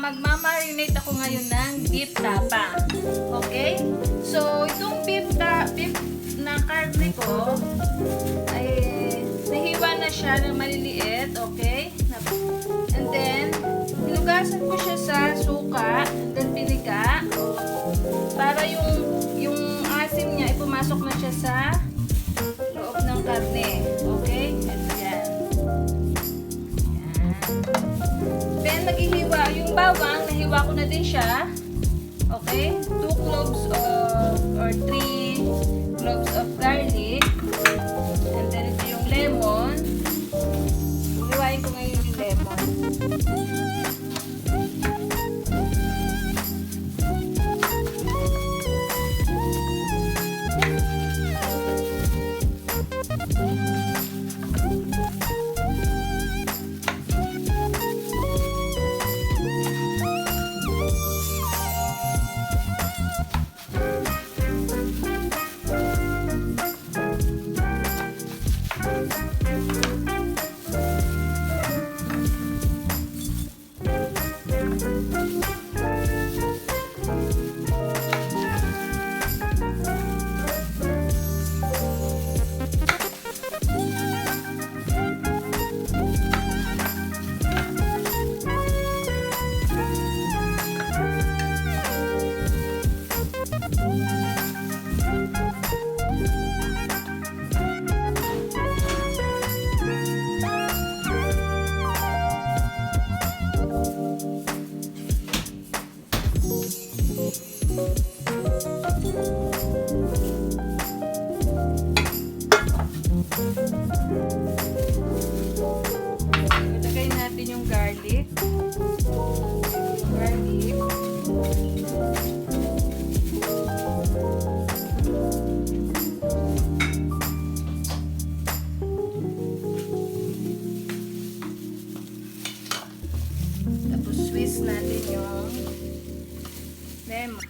Magmamarinate ako ngayon ng beef tapa. Okay? So, itong beef na karne ko ay nahiwa na siya ng maliliit. Okay? And then, hinugasan ko siya sa suka and then piniga para yung asim niya ay pumasok na siya sa loob ng karne. Okay? Ito yan. Then, maghihiwa. Yung bawang, nahiwa ko na din siya. Okay? 2 cloves or 3 cloves of garlic. And then, ito yung lemon. Hiwain ko ngayon yung lemon. Ilagay natin yung garlic. Tapos squeeze natin yung lemon.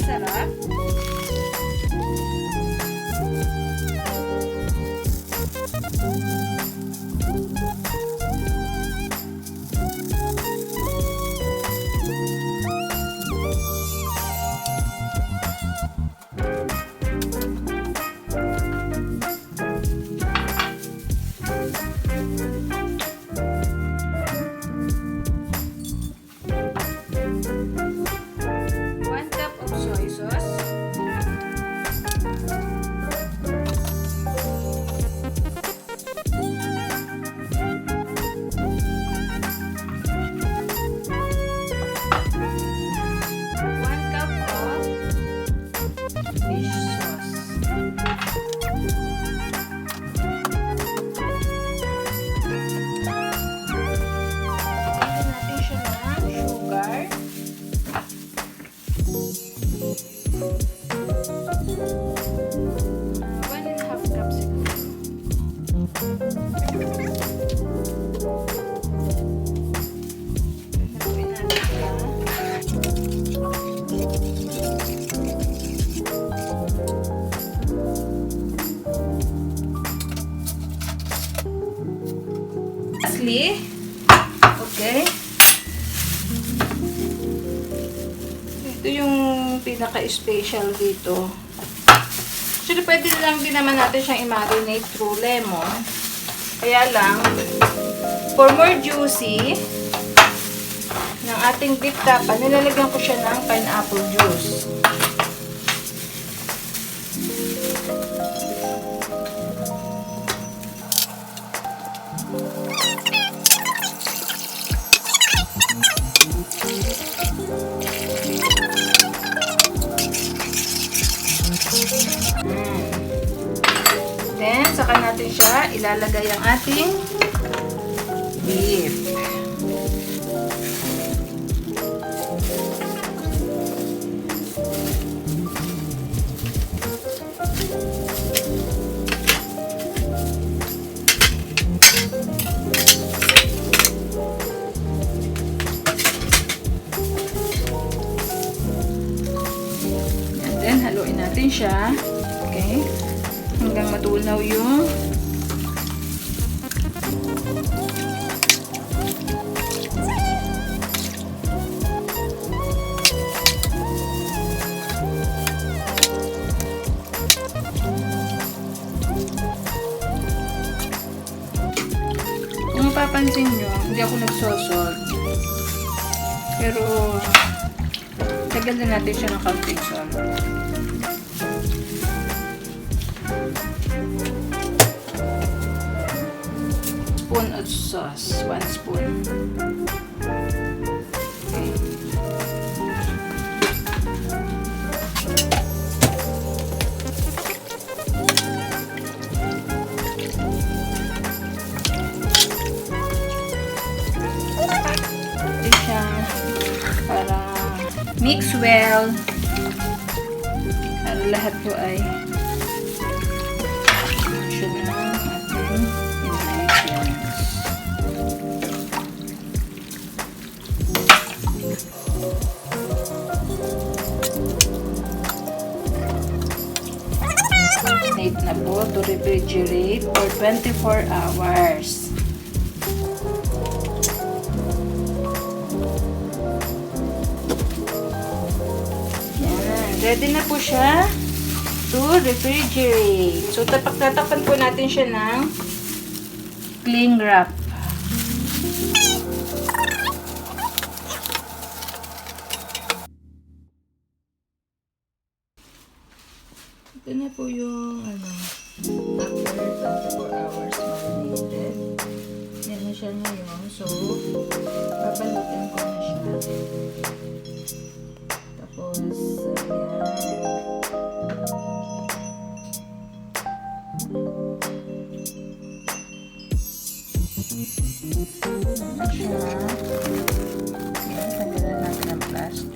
Sarap. 1.5 cup siguro. Haluin natin siya. Lastly, okay. Ito yung pinaka-special dito. Actually, pwede lang din naman natin siyang i-marinate through lemon. Kaya lang, for more juicy ng ating beef tapa, nilalagyan ko siya ng pineapple juice. Then, saka natin siya ilalagay ang ating beef. And then, haluin natin siya. Okay? Hanggang matunaw yung kung mapapansin nyo, hindi ako nagsosod. Pero lagyan din natin siya ng kaunting salt. Spoon of sauce. 1 spoon. Okay. Ito siya para mix well. Para lahat po ay siya na ating ingredients. Need na po to refrigerate for 24 hours. Yan. Ready na po siya to refrigerate. So, tatapan po natin siya ng cling wrap. Ito na po yung after 24 hours marinated. Yan na siya ngayon. So, babalutin ko na siya. Tapos, ayan. Na siya. Yan, tanggalan natin ang plastic.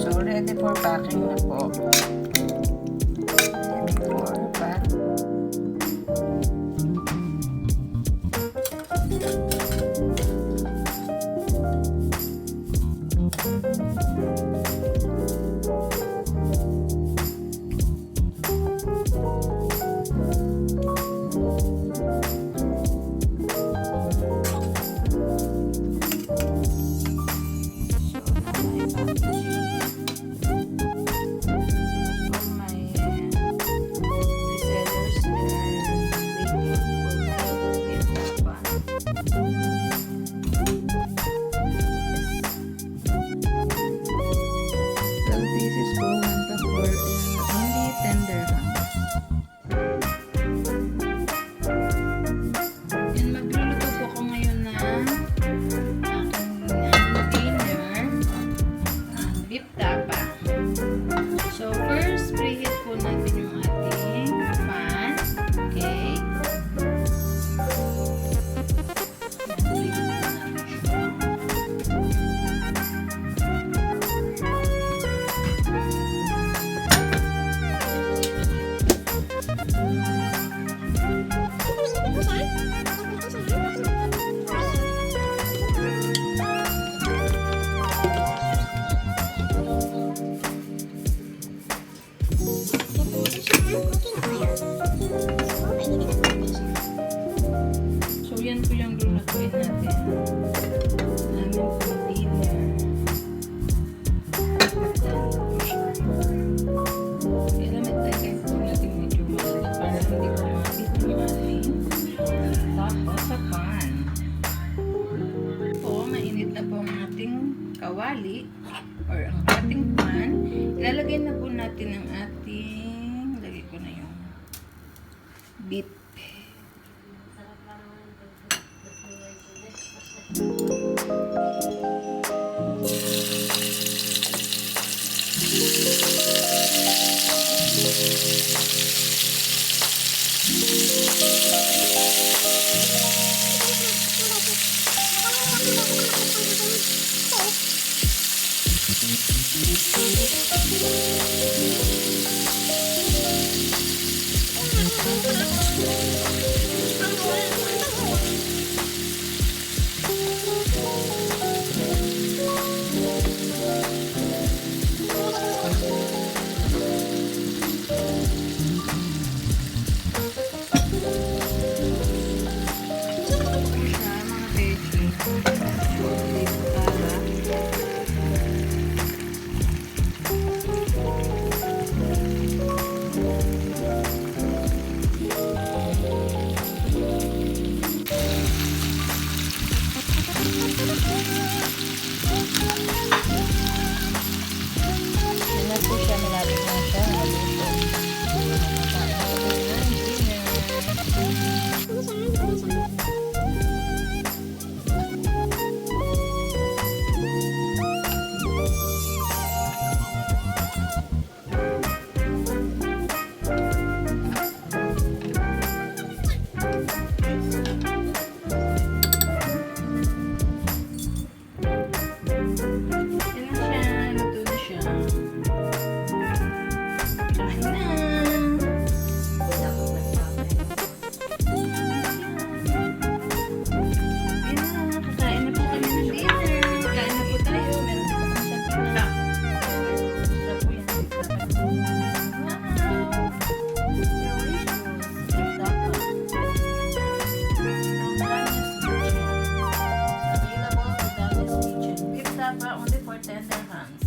So, ready for packing na po. Ready for pack. kawali or ang ating pan. Ilalagay na po natin ang ating, lagay ko na yung beef. Only for tender hands.